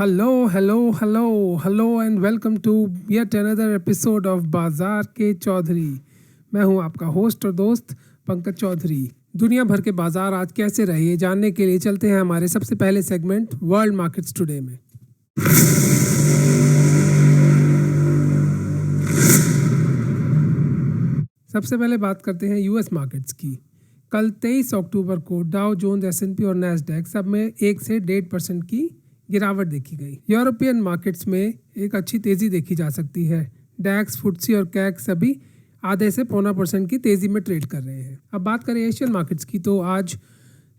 Hello and welcome to yet another episode of बाजार के चौधरी। मैं हूं आपका होस्ट और दोस्त पंकज चौधरी। दुनिया भर के बाजार आज कैसे रहे ये जानने के लिए चलते हैं हमारे सबसे पहले सेगमेंट वर्ल्ड मार्केट्स टुडे में। सबसे पहले बात करते हैं यूएस मार्केट्स की। कल 23 अक्टूबर को डाउ जोन्स, एस&पी और नैस्डैक सब में 1 से 1.5% की गिरावट देखी गई। यूरोपियन मार्केट्स में एक अच्छी तेजी देखी जा सकती है। डैक्स, फुट्सी और कैक सभी आधे से 0.25% की तेजी में ट्रेड कर रहे हैं। अब बात करें एशियन मार्केट्स की तो आज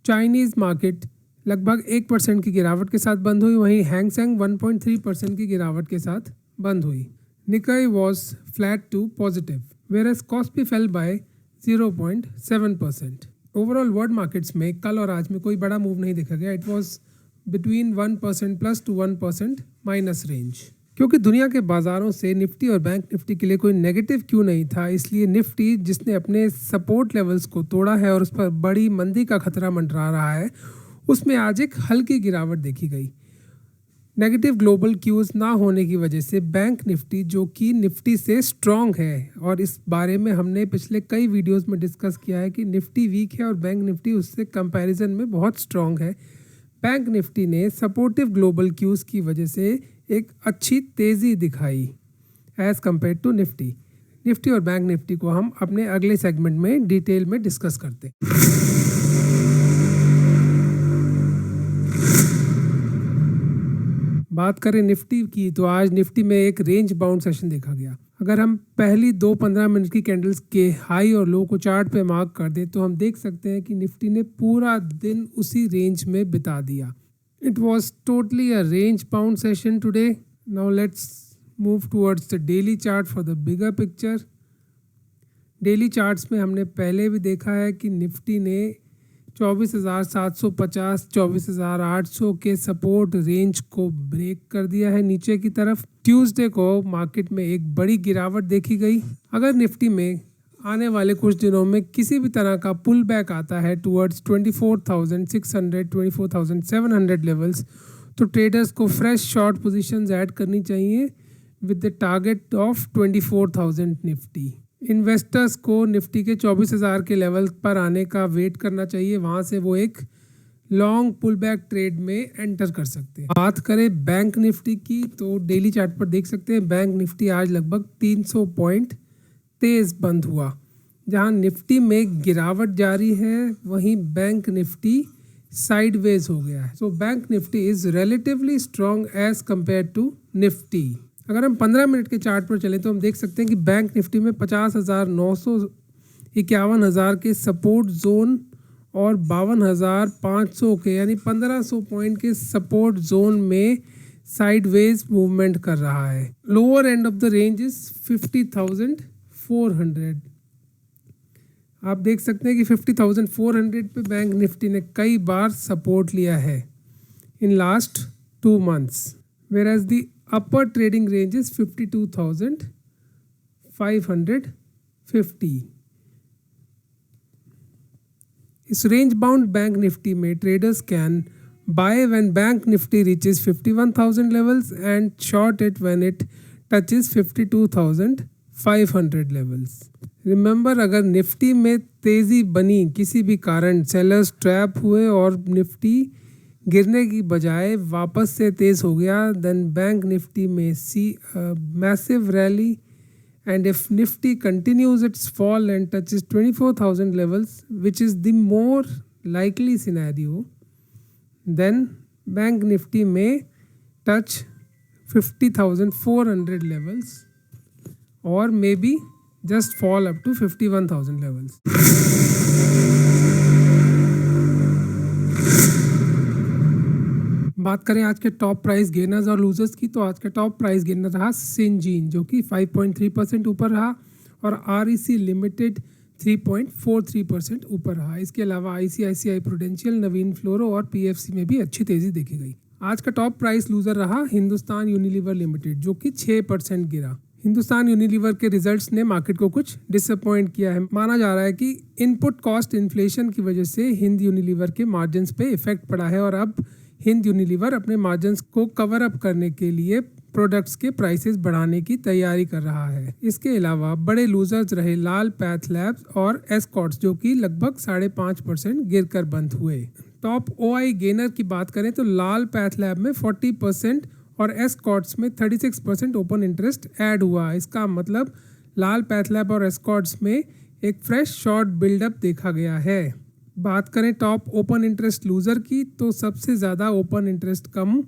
चाइनीज मार्केट लगभग 1% की गिरावट के साथ बंद हुई, वहीं हैंगसेंग 1.3% की गिरावट के साथ बंद हुई। Nikkei was flat to positive whereas Kospi fell by 0.7%. Overall world markets में कल और आज में कोई बड़ा मूव नहीं देखा गया। It was between 1% plus two 1% minus range. क्योंकि दुनिया के बाजारों से निफ्टी और बैंक निफ्टी के लिए कोई नेगेटिव क्यों नहीं था, इसलिए निफ्टी जिसने अपने सपोर्ट लेवल्स को तोड़ा है और उस पर बड़ी मंदी का खतरा मंडरा रहा है, उसमें आज एक हल्की गिरावट देखी गई। नेगेटिव ग्लोबल क्यूज ना होने की वजह से बैंक निफ्टी, जो कि निफ्टी से स्ट्रॉन्ग है, और इस बारे में हमने पिछले कई वीडियोस में डिस्कस किया है कि निफ्टी वीक है और बैंक निफ्टी उससे कंपैरिजन में बहुत स्ट्रॉन्ग है। बैंक निफ्टी ने सपोर्टिव ग्लोबल क्यूज की वजह से एक अच्छी तेज़ी दिखाई as compare to Nifty. Nifty और बैंक निफ्टी को हम अपने अगले सेगमेंट में डिटेल में डिस्कस करते हैं। बात करें निफ्टी की तो आज निफ्टी में एक रेंज बाउंड सेशन देखा गया। अगर हम पहली 15 मिनट की कैंडल्स के हाई और लो को चार्ट पे मार्क कर दें तो हम देख सकते हैं कि निफ्टी ने पूरा दिन उसी रेंज में बिता दिया। It was totally a range bound session today. Now let's move towards the daily chart for the bigger picture. Daily charts में हमने पहले भी देखा है कि निफ्टी ने 24,750 24,800 के सपोर्ट रेंज को ब्रेक कर दिया है नीचे की तरफ। ट्यूसडे को मार्केट में एक बड़ी गिरावट देखी गई। अगर निफ्टी में आने वाले कुछ दिनों में किसी भी तरह का पुल बैक आता है टुवर्ड्स 24,600 24,700 लेवल्स, तो ट्रेडर्स को फ्रेश शॉर्ट पोजीशंस ऐड करनी चाहिए with the target of 24,000 Nifty. Investors को निफ्टी के 24,000 के लेवल पर आने का वेट करना चाहिए, वहाँ से वो एक लॉन्ग पुल बैक ट्रेड में एंटर कर सकते हैं। बात करें बैंक निफ्टी की तो डेली चार्ट पर देख सकते हैं बैंक निफ्टी आज लगभग 300 पॉइंट तेज बंद हुआ। जहां निफ्टी में गिरावट जारी है, वहीं बैंक निफ्टी साइडवेज हो गया है। So Bank Nifty is relatively strong as compare to Nifty. अगर हम 15 मिनट के चार्ट पर चलें तो हम देख सकते हैं कि बैंक निफ्टी में 50,900 51,000 के सपोर्ट जोन और 52,500 के यानी 1,500 पॉइंट के सपोर्ट जोन में साइडवेज मूवमेंट कर रहा है। Lower end of the range is 50,400। आप देख सकते हैं कि 50,400 पे बैंक निफ्टी ने कई बार सपोर्ट लिया है in last 2 months, whereas the upper trading range is 52,550। इस रेंज बाउंड बैंक निफ्टी में traders can by when bank Nifty reaches 51,000 levels and short it when it touches 52,500 levels. Remember, अगर Nifty में तेजी बनी किसी भी कारण, सेलर्स ट्रैप हुए और निफ्टी गिरने की बजाय वापस से तेज हो गया, देन बैंक निफ्टी में see massive rally, and if Nifty continues its fall and touches 24,000 levels which is the more likely scenario, then bank Nifty में टच 50,400 लेवल्स और may be just fall up to 51,000 levels. बात करें आज के top price gainers और losers की तो आज का टॉप प्राइस गेनर रहा सिंजीन, जो कि 5.3% ऊपर रहा, और आरईसी लिमिटेड 3.43% ऊपर रहा। इसके अलावा आईसीआईसीआई प्रूडेंशियल, नवीन फ्लोरो और पीएफसी में भी अच्छी तेजी देखी गई। आज का टॉप प्राइस लूजर रहा हिंदुस्तान यूनिलीवर लिमिटेड, जो कि 6% गिरा। हिंदुस्तान यूनिलीवर के रिजल्ट्स ने मार्केट को कुछ डिसअपॉइंट किया है। माना जा रहा है कि इनपुट कॉस्ट इन्फ्लेशन की वजह से हिंद यूनिलीवर के मार्जिन्स पे इफेक्ट पड़ा है और अब हिंद यूनिलीवर अपने मार्जिन्स को कवर अप करने के लिए प्रोडक्ट्स के प्राइसेस बढ़ाने की तैयारी कर रहा है। इसके अलावा बड़े लूजर्स रहे लाल पैथलैब्स और एस्कॉर्ट्स, जो कि लगभग 5.5% गिरकर बंद हुए। टॉप ओआई गेनर की बात करें तो लाल पैथलैब में 40% और एस्कॉर्ट्स में 36% ओपन इंटरेस्ट ऐड हुआ। इसका मतलब लाल पैथलैब और एस्कॉर्ट्स में एक फ्रेश शॉर्ट बिल्डअप देखा गया है। बात करें टॉप ओपन इंटरेस्ट लूजर की तो सबसे ज़्यादा ओपन इंटरेस्ट कम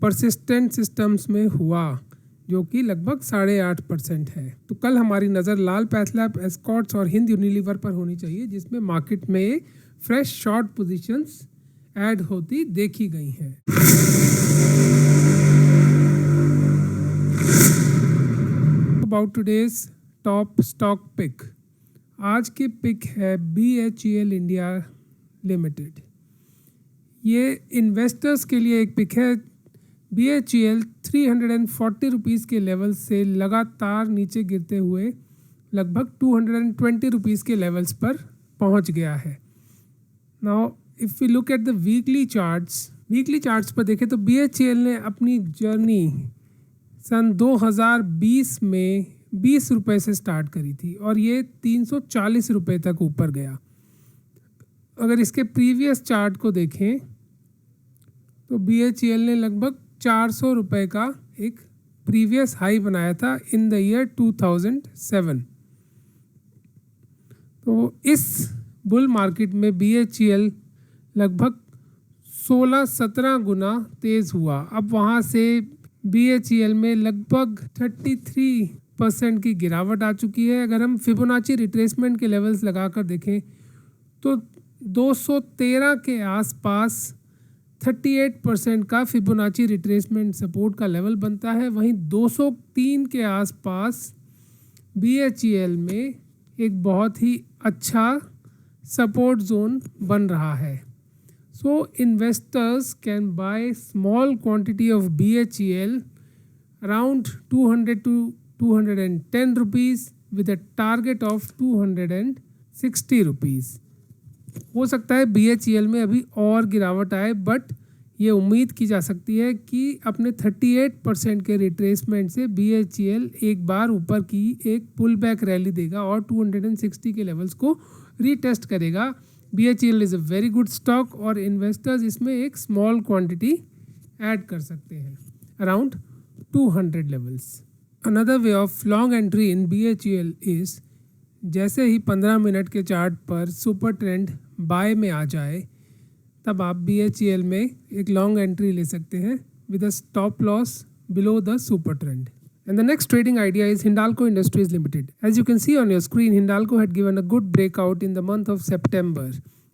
परसिस्टेंट सिस्टम्स में हुआ, जो कि लगभग 8.5% है। तो कल हमारी नज़र लाल पैथलैब, एस्कॉर्ट्स और हिंद यूनिलीवर पर होनी चाहिए, जिसमें मार्केट में फ्रेश शॉर्ट पोजीशंस ऐड होती देखी गई हैं। About today's top stock pick. आज की पिक है BHEL इंडिया लिमिटेड। ये इन्वेस्टर्स के लिए एक पिक है। BHEL 340 रुपीज़ के लेवल से लगातार नीचे गिरते हुए लगभग 220 रुपीज़ के लेवल्स पर पहुंच गया है। Now if we look at the weekly charts पर देखें तो BHEL ने अपनी जर्नी सन 2020 में 20 रुपये से स्टार्ट करी थी और ये 340 रुपये तक ऊपर गया। अगर इसके प्रीवियस चार्ट को देखें तो BHEL ने लगभग 400 रुपये का एक प्रीवियस हाई बनाया था इन द ईयर 2007। तो इस बुल मार्केट में BHEL लगभग 16-17 गुना तेज़ हुआ। अब वहाँ से BHEL में लगभग 33% की गिरावट आ चुकी है। अगर हम फिबोनाची रिट्रेसमेंट के लेवल्स लगाकर देखें तो 213 के आसपास 38% का फिबोनाची रिट्रेसमेंट सपोर्ट का लेवल बनता है। वहीं 203 के आसपास BHEL में एक बहुत ही अच्छा सपोर्ट जोन बन रहा है। So investors can buy small quantity of BHEL around 200 to 210 rupees with a target of 260 rupees. हो सकता है BHEL में अभी और गिरावट आए, बट ये उम्मीद की जा सकती है कि अपने 38% के रिट्रेसमेंट से BHEL एक बार ऊपर की एक पुल बैक रैली देगा और 260 के लेवल्स को रीटेस्ट करेगा। BHEL is a very good stock और इन्वेस्टर्स इसमें एक स्मॉल क्वांटिटी ऐड कर सकते हैं around 200 levels. Another way of long entry in BHEL is जैसे ही 15 मिनट के चार्ट पर सुपर ट्रेंड बाय में आ जाए तब आप BHEL में एक लॉन्ग एंट्री ले सकते हैं with a stop loss below the super trend. And the next trading idea is Hindalco Industries Limited. As you can see on your screen, Hindalco had given a good breakout in the month of September,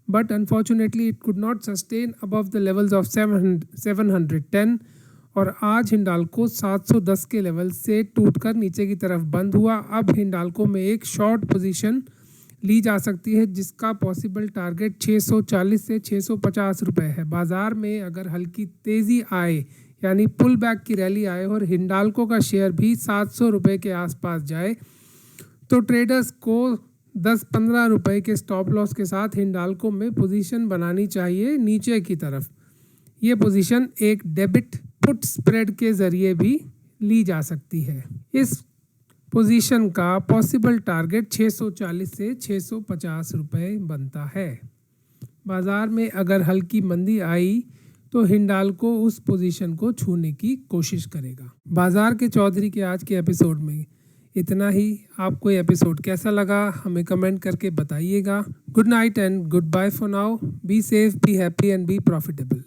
but unfortunately it could not sustain above the levels of 710 और आज हिंडाल्को 710 के level से टूटकर नीचे की तरफ बंद हुआ। अब हिंडाल्को में एक शॉर्ट पोजीशन ली जा सकती है जिसका पॉसिबल टारगेट 640 से 650 रुपये है। बाज़ार में अगर हल्की तेज़ी आए यानी पुल बैक की रैली आए और हिंडाल्को का शेयर भी 700 रुपये के आसपास जाए तो ट्रेडर्स को 10-15 रुपये के स्टॉप लॉस के साथ हिंडाल्को में पोजीशन बनानी चाहिए नीचे की तरफ। ये पोजीशन एक डेबिट पुट स्प्रेड के ज़रिए भी ली जा सकती है। इस पोजीशन का पॉसिबल टारगेट 640 से 650 रुपये बनता है। बाज़ार में अगर हल्की मंदी आई तो हिंडाल्को उस पोजीशन को छूने की कोशिश करेगा। बाज़ार के चौधरी के आज के एपिसोड में इतना ही। आपको ये एपिसोड कैसा लगा हमें कमेंट करके बताइएगा। Good night and good bye for now. Be safe, be happy and be profitable.